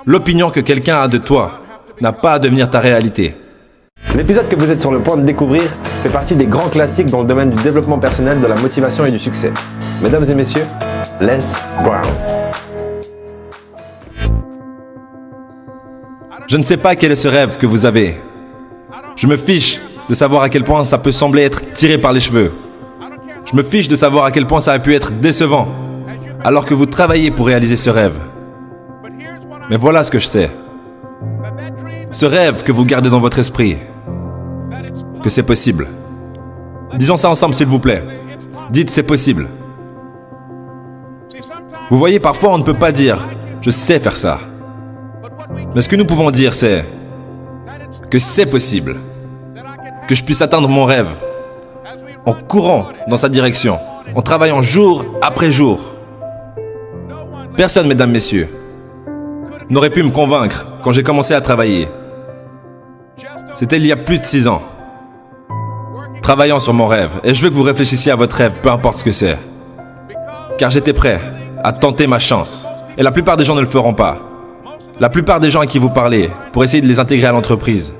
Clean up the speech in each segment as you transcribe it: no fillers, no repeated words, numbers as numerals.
L'opinion que quelqu'un a de toi n'a pas à devenir ta réalité. L'épisode que vous êtes sur le point de découvrir fait partie des grands classiques dans le domaine du développement personnel, de la motivation et du succès. Mesdames et messieurs, Les Brown. Je ne sais pas quel est ce rêve que vous avez. Je me fiche de savoir à quel point ça peut sembler être tiré par les cheveux. Je me fiche de savoir à quel point ça a pu être décevant, alors que vous travaillez pour réaliser ce rêve. Mais voilà ce que je sais. Ce rêve que vous gardez dans votre esprit, que c'est possible. Disons ça ensemble, s'il vous plaît. Dites c'est possible. Vous voyez, parfois on ne peut pas dire « je sais faire ça ». Mais ce que nous pouvons dire, c'est que c'est possible. Que je puisse atteindre mon rêve en courant dans sa direction, en travaillant jour après jour. Personne, mesdames, messieurs, n'aurait pu me convaincre quand j'ai commencé à travailler. C'était il y a plus de 6 ans. Travaillant sur mon rêve. Et je veux que vous réfléchissiez à votre rêve, peu importe ce que c'est. Car j'étais prêt à tenter ma chance. Et la plupart des gens ne le feront pas. La plupart des gens à qui vous parlez, pour essayer de les intégrer à l'entreprise,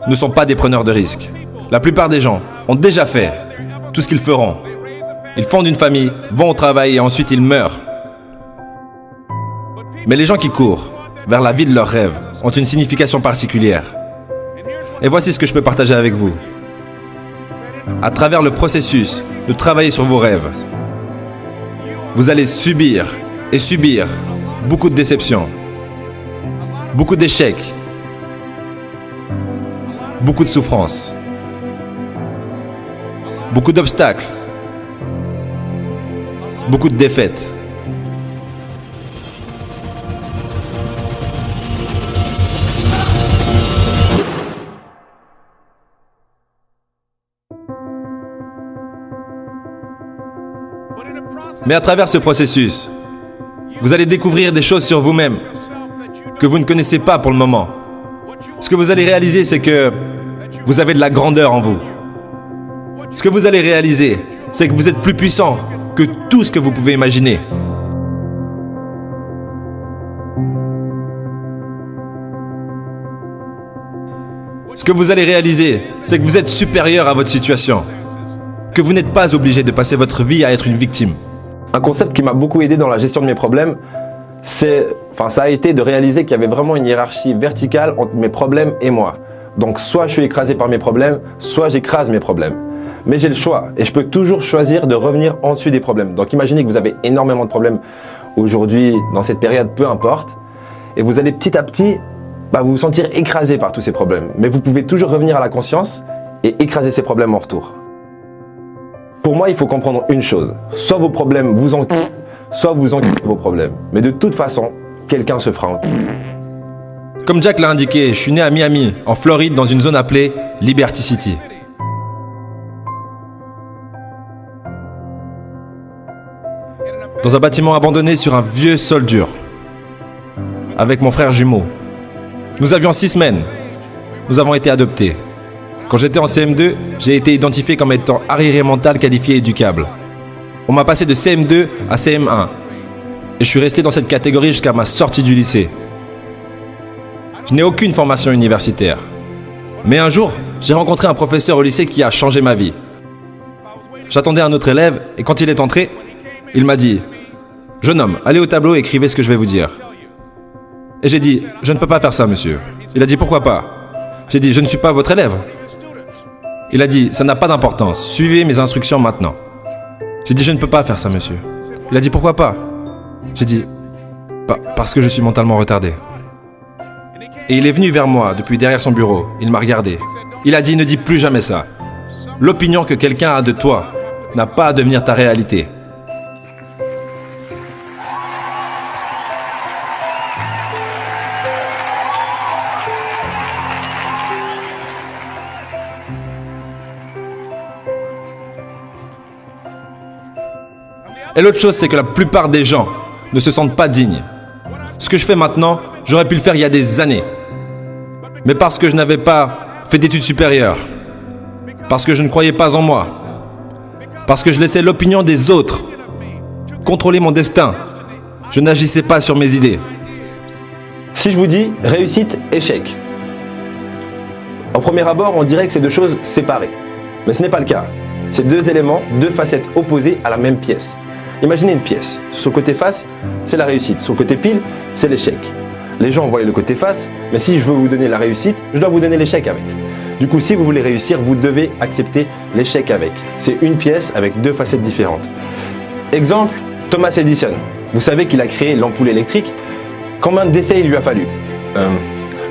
ne sont pas des preneurs de risques. La plupart des gens ont déjà fait tout ce qu'ils feront. Ils fondent une famille, vont au travail et ensuite ils meurent. Mais les gens qui courent vers la vie de leurs rêves ont une signification particulière. Et voici ce que je peux partager avec vous. À travers le processus de travailler sur vos rêves, vous allez subir et subir beaucoup de déceptions, beaucoup d'échecs, beaucoup de souffrances, beaucoup d'obstacles, beaucoup de défaites. Mais à travers ce processus, vous allez découvrir des choses sur vous-même que vous ne connaissez pas pour le moment. Ce que vous allez réaliser, c'est que vous avez de la grandeur en vous. Ce que vous allez réaliser, c'est que vous êtes plus puissant que tout ce que vous pouvez imaginer. Ce que vous allez réaliser, c'est que vous êtes supérieur à votre situation. Que vous n'êtes pas obligé de passer votre vie à être une victime. Un concept qui m'a beaucoup aidé dans la gestion de mes problèmes, ça a été de réaliser qu'il y avait vraiment une hiérarchie verticale entre mes problèmes et moi. Donc soit je suis écrasé par mes problèmes, soit j'écrase mes problèmes. Mais j'ai le choix et je peux toujours choisir de revenir en dessus des problèmes. Donc imaginez que vous avez énormément de problèmes aujourd'hui, dans cette période, peu importe. Et vous allez petit à petit vous sentir écrasé par tous ces problèmes. Mais vous pouvez toujours revenir à la conscience et écraser ces problèmes en retour. Pour moi, il faut comprendre une chose. Soit vos problèmes vous enculent, soit vous enculez vos problèmes. Mais de toute façon, quelqu'un se fera enculer. Comme Jack l'a indiqué, je suis né à Miami, en Floride, dans une zone appelée Liberty City. Dans un bâtiment abandonné sur un vieux sol dur, avec mon frère jumeau. Nous avions 6 semaines. Nous avons été adoptés. Quand j'étais en CM2, j'ai été identifié comme étant arriéré mental qualifié éducable. On m'a passé de CM2 à CM1. Et je suis resté dans cette catégorie jusqu'à ma sortie du lycée. Je n'ai aucune formation universitaire. Mais un jour, j'ai rencontré un professeur au lycée qui a changé ma vie. J'attendais un autre élève et quand il est entré, il m'a dit « Jeune homme, allez au tableau et écrivez ce que je vais vous dire. » Et j'ai dit « Je ne peux pas faire ça, monsieur. » Il a dit « Pourquoi pas ?» J'ai dit « Je ne suis pas votre élève. » Il a dit « Ça n'a pas d'importance, suivez mes instructions maintenant. » J'ai dit « Je ne peux pas faire ça, monsieur. » Il a dit « Pourquoi pas ?» J'ai dit « Parce que je suis mentalement retardé. » Et il est venu vers moi depuis derrière son bureau. Il m'a regardé. Il a dit « Ne dis plus jamais ça. L'opinion que quelqu'un a de toi n'a pas à devenir ta réalité. » Et l'autre chose, c'est que la plupart des gens ne se sentent pas dignes. Ce que je fais maintenant, j'aurais pu le faire il y a des années. Mais parce que je n'avais pas fait d'études supérieures, parce que je ne croyais pas en moi, parce que je laissais l'opinion des autres contrôler mon destin, je n'agissais pas sur mes idées. Si je vous dis réussite, échec, au premier abord, on dirait que c'est deux choses séparées. Mais ce n'est pas le cas. C'est deux éléments, deux facettes opposées à la même pièce. Imaginez une pièce. Sur le côté face, c'est la réussite. Sur le côté pile, c'est l'échec. Les gens voient le côté face, mais si je veux vous donner la réussite, je dois vous donner l'échec avec. Du coup, si vous voulez réussir, vous devez accepter l'échec avec. C'est une pièce avec deux facettes différentes. Exemple, Thomas Edison. Vous savez qu'il a créé l'ampoule électrique. Combien d'essais il lui a fallu?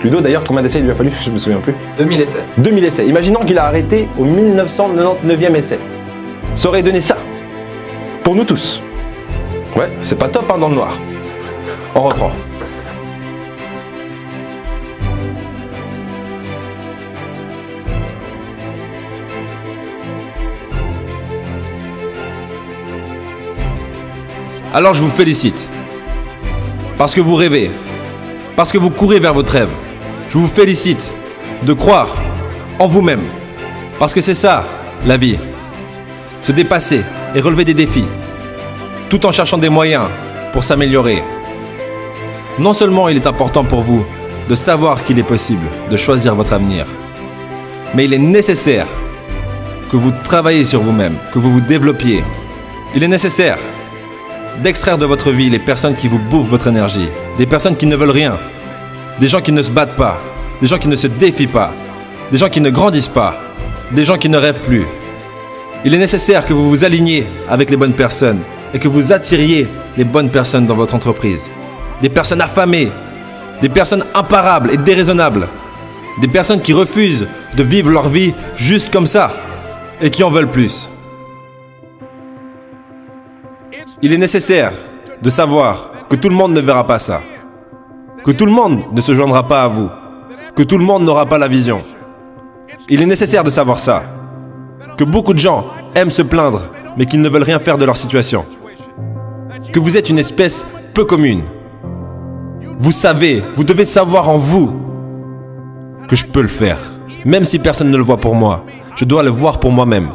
Ludo, d'ailleurs, combien d'essais il lui a fallu? Je ne me souviens plus. 2000 essais. 2000 essais. Imaginons qu'il a arrêté au 1999e essai. Ça aurait donné ça. Pour nous tous. Ouais, c'est pas top hein, dans le noir. On reprend. Alors je vous félicite. Parce que vous rêvez. Parce que vous courez vers votre rêve. Je vous félicite de croire en vous-même. Parce que c'est ça, la vie. Se dépasser et relever des défis. Tout en cherchant des moyens pour s'améliorer. Non seulement il est important pour vous de savoir qu'il est possible de choisir votre avenir, mais il est nécessaire que vous travaillez sur vous-même, que vous vous développiez. Il est nécessaire d'extraire de votre vie les personnes qui vous bouffent votre énergie, des personnes qui ne veulent rien, des gens qui ne se battent pas, des gens qui ne se défient pas, des gens qui ne grandissent pas, des gens qui ne rêvent plus. Il est nécessaire que vous vous aligniez avec les bonnes personnes et que vous attiriez les bonnes personnes dans votre entreprise. Des personnes affamées, des personnes imparables et déraisonnables, des personnes qui refusent de vivre leur vie juste comme ça et qui en veulent plus. Il est nécessaire de savoir que tout le monde ne verra pas ça, que tout le monde ne se joindra pas à vous, que tout le monde n'aura pas la vision. Il est nécessaire de savoir ça, que beaucoup de gens aiment se plaindre, mais qu'ils ne veulent rien faire de leur situation, que vous êtes une espèce peu commune. Vous savez, vous devez savoir en vous que je peux le faire, même si personne ne le voit pour moi, je dois le voir pour moi-même.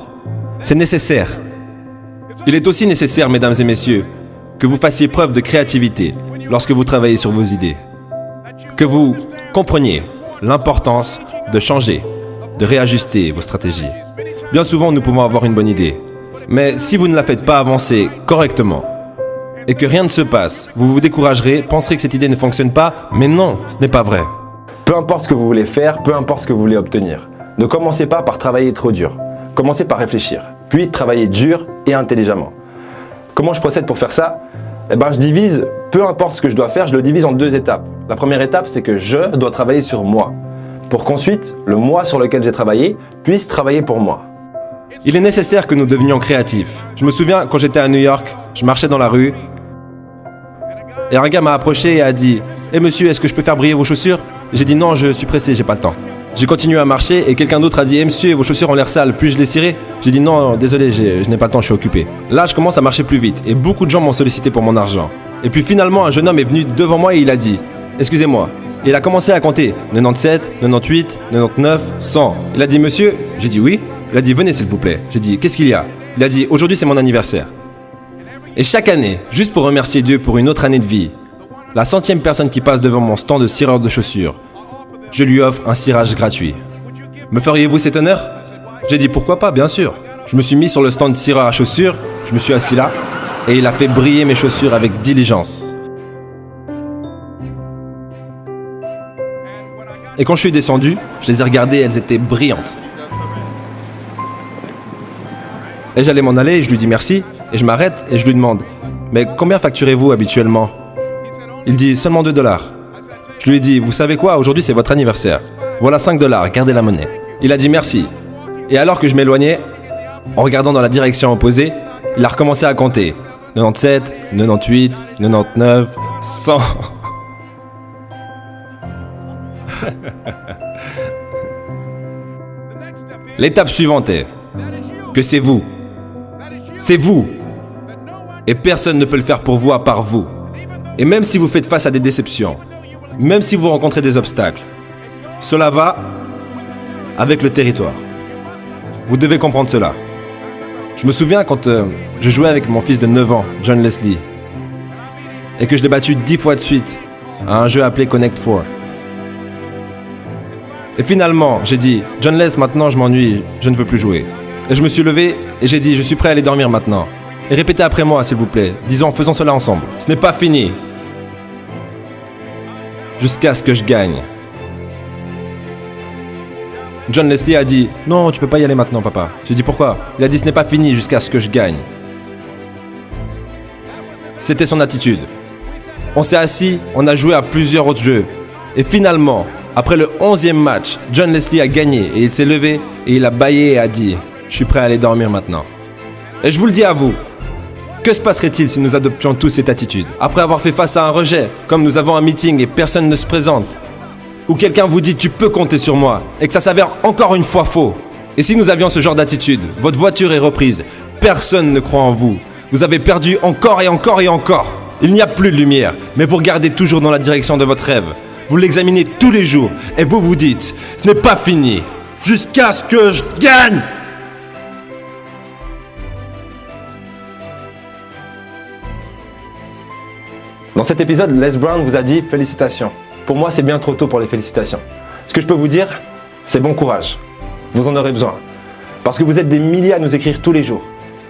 C'est nécessaire. Il est aussi nécessaire, mesdames et messieurs, que vous fassiez preuve de créativité lorsque vous travaillez sur vos idées. Que vous compreniez l'importance de changer, de réajuster vos stratégies. Bien souvent, nous pouvons avoir une bonne idée. Mais si vous ne la faites pas avancer correctement et que rien ne se passe, vous vous découragerez, penserez que cette idée ne fonctionne pas, mais non, ce n'est pas vrai. Peu importe ce que vous voulez faire, peu importe ce que vous voulez obtenir. Ne commencez pas par travailler trop dur. Commencez par réfléchir, puis travailler dur et intelligemment. Comment je procède pour faire ça? Je divise, peu importe ce que je dois faire, je le divise en deux étapes. La première étape, c'est que je dois travailler sur moi, pour qu'ensuite, le moi sur lequel j'ai travaillé puisse travailler pour moi. Il est nécessaire que nous devenions créatifs. Je me souviens, quand j'étais à New York, je marchais dans la rue, et un gars m'a approché et a dit « Eh monsieur, est-ce que je peux faire briller vos chaussures ?» J'ai dit « Non, je suis pressé, j'ai pas le temps. » J'ai continué à marcher et quelqu'un d'autre a dit « Eh monsieur, vos chaussures ont l'air sales, puis-je les cirer ?» J'ai dit « Non, désolé, je n'ai pas le temps, je suis occupé. » Là, je commence à marcher plus vite et beaucoup de gens m'ont sollicité pour mon argent. Et puis finalement, un jeune homme est venu devant moi et il a dit « Excusez-moi. » Il a commencé à compter 97, 98, 99, 100. Il a dit « Monsieur ?» J'ai dit « Oui. » Il a dit « Venez s'il vous plaît. » J'ai dit « Qu'est-ce qu'il y a ?» Il a dit « Aujourd'hui c'est mon anniversaire. » Et chaque année, juste pour remercier Dieu pour une autre année de vie, la 100e personne qui passe devant mon stand de cireur de chaussures, je lui offre un cirage gratuit. Me feriez-vous cet honneur? J'ai dit pourquoi pas, bien sûr. Je me suis mis sur le stand de cireur à chaussures, je me suis assis là, et il a fait briller mes chaussures avec diligence. Et quand je suis descendu, je les ai regardées, elles étaient brillantes. Et j'allais m'en aller, et je lui dis merci, et je m'arrête, et je lui demande « Mais combien facturez-vous habituellement ?» Il dit « Seulement $2. » Je lui ai dit « Vous savez quoi, aujourd'hui c'est votre anniversaire. Voilà $5, gardez la monnaie. » Il a dit « Merci. » Et alors que je m'éloignais, en regardant dans la direction opposée, il a recommencé à compter. 97, 98, 99, 100... L'étape suivante est que c'est vous. C'est vous. Et personne ne peut le faire pour vous à part vous. Et même si vous faites face à des déceptions, même si vous rencontrez des obstacles, cela va avec le territoire. Vous devez comprendre cela. Je me souviens quand je jouais avec mon fils de 9 ans, John Leslie, et que je l'ai battu 10 fois de suite, à un jeu appelé Connect 4. Et finalement, j'ai dit, John Les, maintenant je m'ennuie, je ne veux plus jouer. Et je me suis levé et j'ai dit, je suis prêt à aller dormir maintenant. Et répétez après moi, s'il vous plaît. Disons, faisons cela ensemble. Ce n'est pas fini. Jusqu'à ce que je gagne. John Leslie a dit, non, tu peux pas y aller maintenant, papa. J'ai dit, pourquoi? Il a dit, ce n'est pas fini jusqu'à ce que je gagne. C'était son attitude. On s'est assis, on a joué à plusieurs autres jeux. Et finalement, après le 11e match, John Leslie a gagné et il s'est levé et il a bâillé et a dit « Je suis prêt à aller dormir maintenant ». Et je vous le dis à vous, que se passerait-il si nous adoptions tous cette attitude? Après avoir fait face à un rejet, comme nous avons un meeting et personne ne se présente, ou quelqu'un vous dit « Tu peux compter sur moi » et que ça s'avère encore une fois faux. Et si nous avions ce genre d'attitude, votre voiture est reprise, personne ne croit en vous. Vous avez perdu encore et encore et encore. Il n'y a plus de lumière, mais vous regardez toujours dans la direction de votre rêve. Vous l'examinez tous les jours et vous vous dites « Ce n'est pas fini, jusqu'à ce que je gagne !» Dans cet épisode, Les Brown vous a dit « Félicitations ». Pour moi, c'est bien trop tôt pour les félicitations. Ce que je peux vous dire, c'est bon courage. Vous en aurez besoin. Parce que vous êtes des milliers à nous écrire tous les jours,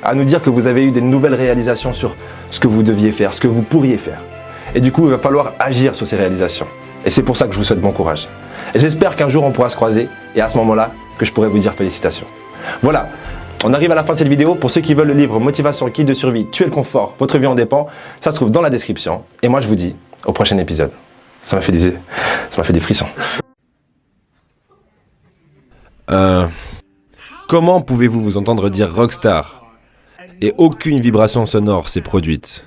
à nous dire que vous avez eu des nouvelles réalisations sur ce que vous deviez faire, ce que vous pourriez faire. Et du coup, il va falloir agir sur ces réalisations. Et c'est pour ça que je vous souhaite bon courage. Et j'espère qu'un jour on pourra se croiser et à ce moment-là, que je pourrai vous dire félicitations. Voilà, on arrive à la fin de cette vidéo. Pour ceux qui veulent le livre Motivation, le guide de survie, tuer le confort, votre vie en dépend, ça se trouve dans la description. Et moi je vous dis au prochain épisode. Ça m'a fait des frissons. Comment pouvez-vous vous entendre dire rockstar et aucune vibration sonore s'est produite?